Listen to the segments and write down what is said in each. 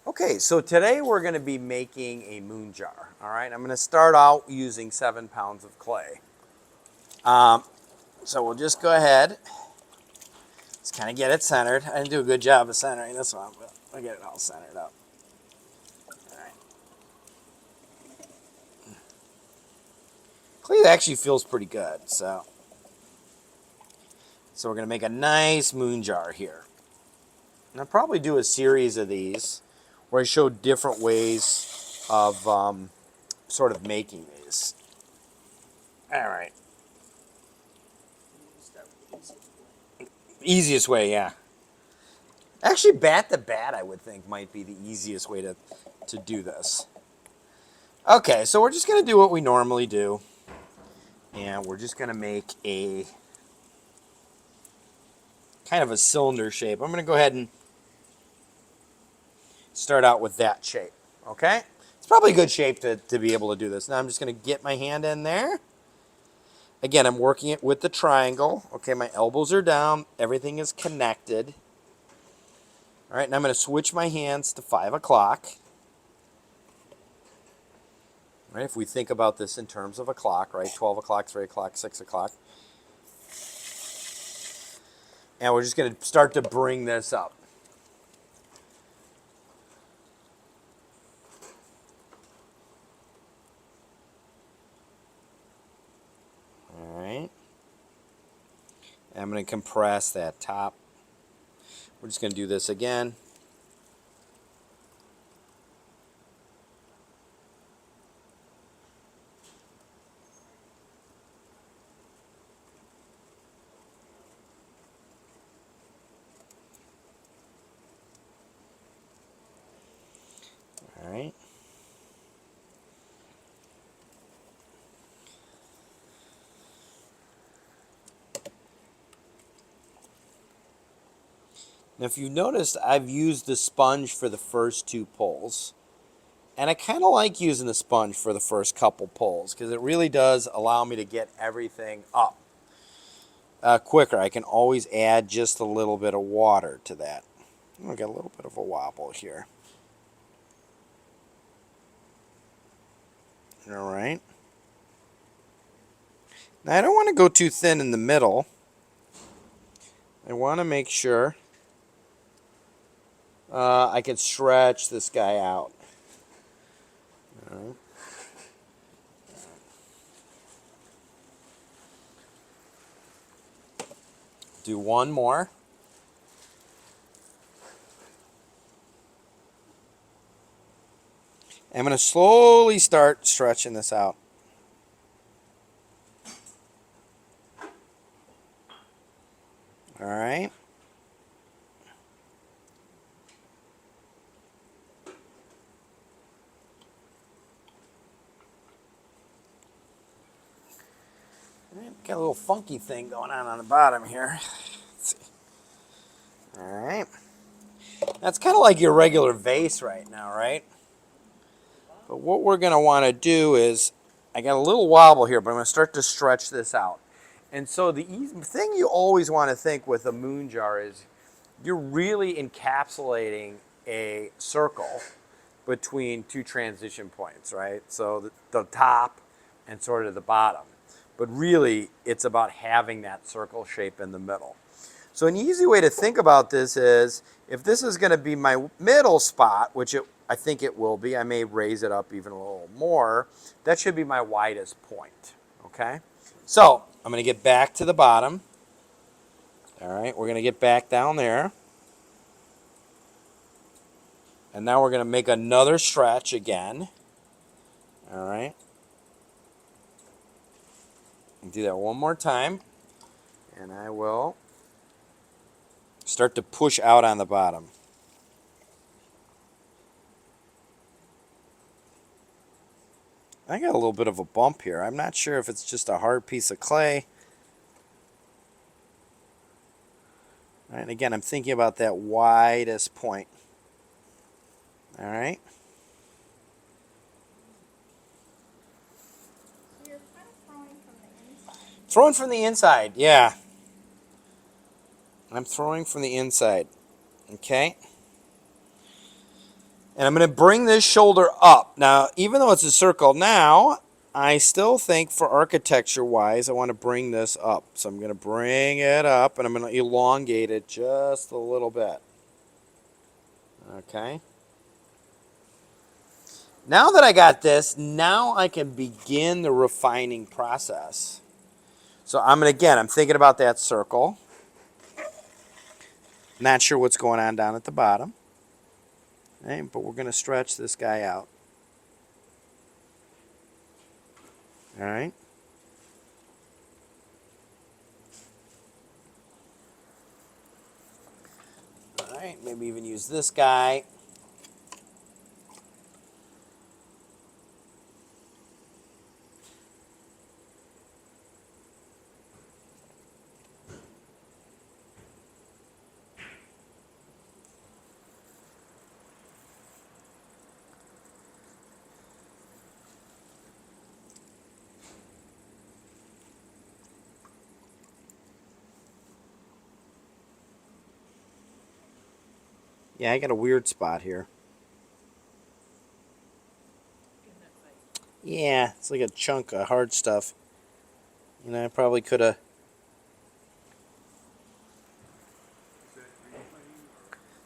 Okay, so today we're going to be making a moon jar. All right, I'm going to start out using 7 pounds of clay. So we'll just go ahead, just kind of get it centered. I didn't do a good job of centering this one, but I'll get it all centered up. All right. Clay actually feels pretty good, so we're going to make a nice moon jar here. And I'll probably do a series of these where I show different ways of sort of making these. All right. Easiest way, yeah. Actually, bat to bat, I would think, might be the easiest way to do this. Okay, so we're just going to do what we normally do. And we're just going to make a kind of a cylinder shape. I'm going to go ahead and start out with that shape. Okay? It's probably a good shape to be able to do this. Now I'm just going to get my hand in there. Again, I'm working it with the triangle. Okay, my elbows are down. Everything is connected. All right, and I'm going to switch my hands to 5 o'clock. Right, if we think about this in terms of a clock, right? 12 o'clock, 3 o'clock, 6 o'clock. And we're just going to start to bring this up. All right. And I'm going to compress that top. We're just going to do this again. All right. Now, if you've noticed, I've used the sponge for the first 2 pulls. And I kind of like using the sponge for the first couple pulls because it really does allow me to get everything up quicker. I can always add just a little bit of water to that. I got a little bit of a wobble here. All right. Now, I don't want to go too thin in the middle. I want to make sure I can stretch this guy out. All right. Do one more. I'm going to slowly start stretching this out. All right. Got a little funky thing going on the bottom here. Let's see. All right. That's kind of like your regular vase right now, right? But what we're going to want to do is, I got a little wobble here, but I'm going to start to stretch this out. And so the thing you always want to think with a moon jar is you're really encapsulating a circle between 2 transition points, right? So the top and sort of the bottom. But really, it's about having that circle shape in the middle. So an easy way to think about this is, if this is going to be my middle spot, which I think it will be, I may raise it up even a little more, that should be my widest point, okay? So I'm going to get back to the bottom. All right, we're going to get back down there. And now we're going to make another stretch again. All right. Do that one more time. And I will start to push out on the bottom. I got a little bit of a bump here. I'm not sure if it's just a hard piece of clay. All right, and again, I'm thinking about that widest point. All right. So you're kind of throwing from the inside. Throwing from the inside, yeah. I'm throwing from the inside. Okay. And I'm going to bring this shoulder up. Now, even though it's a circle now, I still think for architecture-wise, I want to bring this up. So I'm going to bring it up, and I'm going to elongate it just a little bit. Okay. Now that I got this, now I can begin the refining process. So I'm thinking about that circle. Not sure what's going on down at the bottom. Okay, but we're going to stretch this guy out. All right. All right, maybe even use this guy. Yeah, I got a weird spot here. Yeah, it's like a chunk of hard stuff. I probably could have.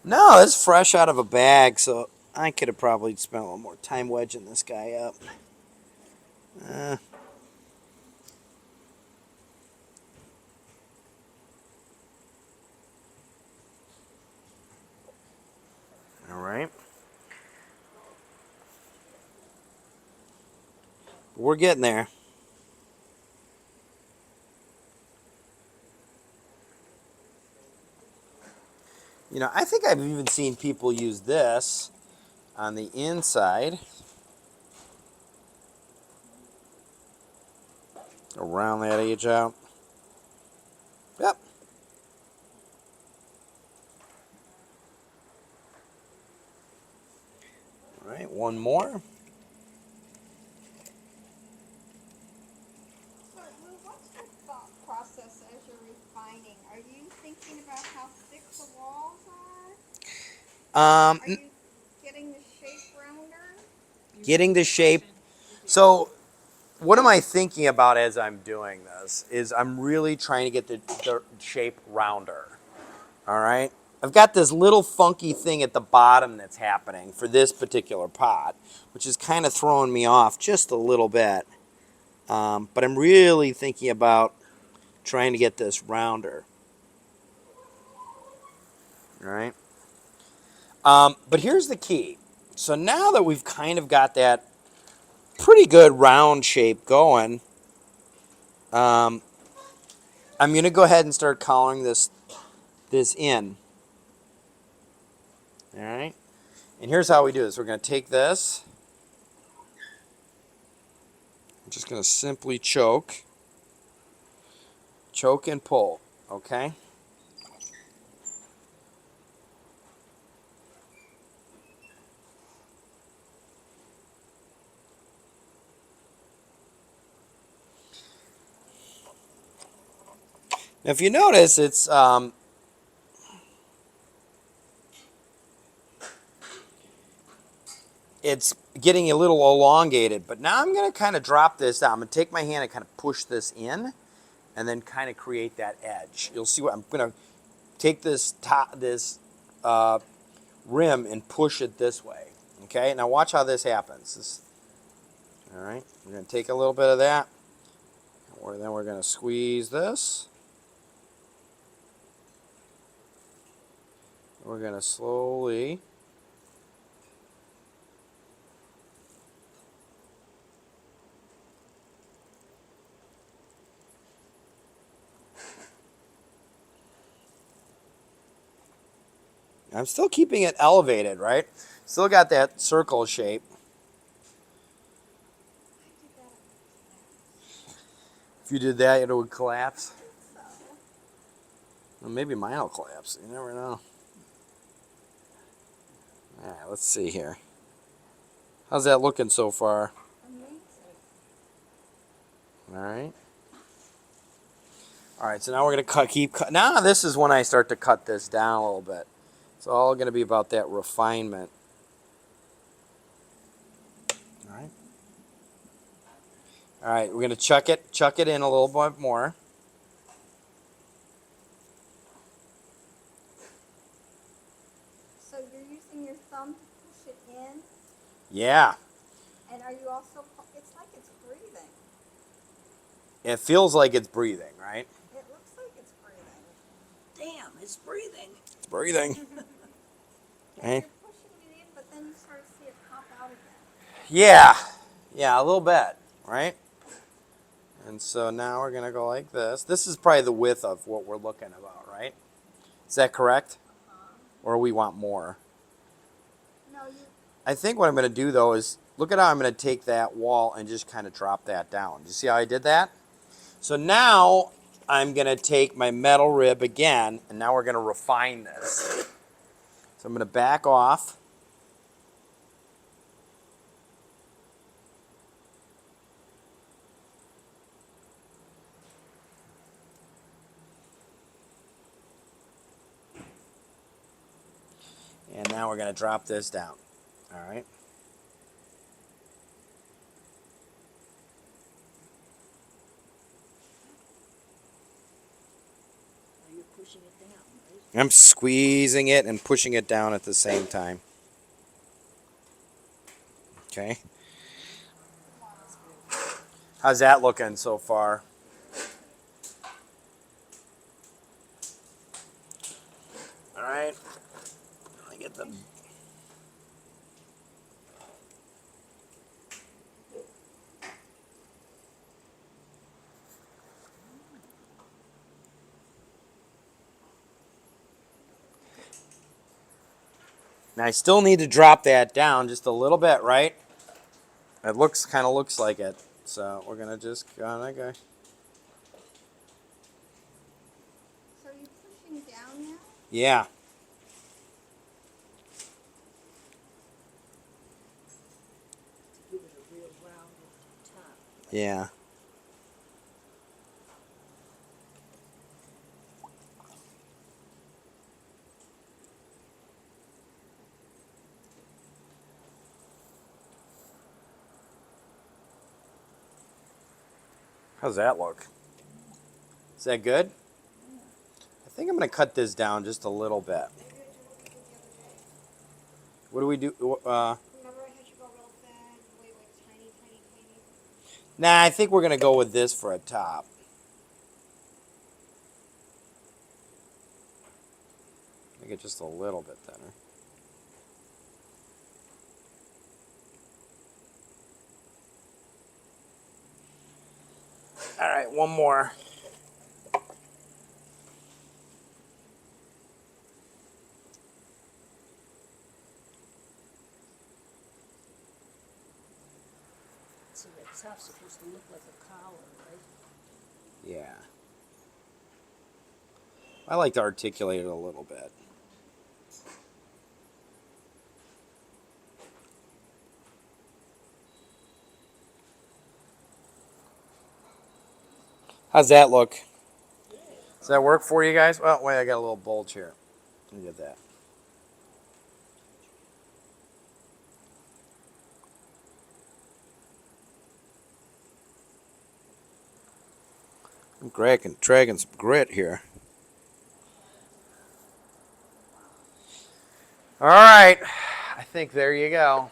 No, it's fresh out of a bag, so I could have probably spent a little more time wedging this guy up. Uh, all right. We're getting there. I think I've even seen people use this on the inside. Around that edge out. Yep. All right, one more. So, Lou, what's your thought process as you're refining? Are you thinking about how thick the walls are? Are you getting the shape rounder? Getting the shape. So, what am I thinking about as I'm doing this? Is I'm really trying to get the shape rounder. All right. I've got this little funky thing at the bottom that's happening for this particular pot, which is kind of throwing me off just a little bit. But I'm really thinking about trying to get this rounder. All right. But here's the key. So now that we've kind of got that pretty good round shape going, I'm going to go ahead and start coloring this in. All right. And here's how we do this. We're going to take this. I'm just going to simply choke and pull. Okay. Now, if you notice, it's getting a little elongated, but now I'm going to kind of drop this down. I'm going to take my hand and kind of push this in and then kind of create that edge. You'll see what I'm going to take this rim and push it this way. Okay, now watch how this happens. All right, we're going to take a little bit of that, and then we're going to squeeze this. We're going to slowly I'm still keeping it elevated, right? Still got that circle shape. If you did that, it would collapse. Well, maybe mine will collapse. You never know. All right, let's see here. How's that looking so far? All right. All right, so now we're going to keep cut. Now this is when I start to cut this down a little bit. It's all going to be about that refinement. All right, we're gonna chuck it in a little bit more. So you're using your thumb to push it in, Yeah, and are you also? It's like it's breathing. it feels like it's breathing, right? It looks like it's breathing. Damn, it's breathing. It's breathing. And Okay. you're pushing it in, but then you start to see it pop out again. Yeah, yeah, a little bit, right? And so now we're gonna go like this. This is probably the width of what we're looking about, right? Is that correct? Or we want more? No, you. I think what I'm gonna do though is look at how I'm gonna take that wall and just kind of drop that down. You see how I did that? So now I'm gonna take my metal rib again, and now we're gonna refine this. So I'm gonna back off. And now we're gonna drop this down. All right. Now you're pushing it down, right? I'm squeezing it and pushing it down at the same time. Okay. How's that looking so far? All right. Let me get the. Now I still need to drop that down just a little bit, right? It kind of looks like it. So we're gonna just kind of go. So you're pushing down now. Yeah. To give it a real rounded top. Yeah. How's that look? Is that good? I think I'm gonna cut this down just a little bit. What do we do? Remember I had you go real thin, way like tiny, tiny, tiny. Nah, I think we're gonna go with this for a top. Make it just a little bit thinner. All right, one more. So that top's supposed to look like a collar, right? Yeah. I like to articulate it a little bit. How's that look? Does that work for you guys? Well, wait, I got a little bulge here. Let me get that. I'm dragging some grit here. All right. I think there you go.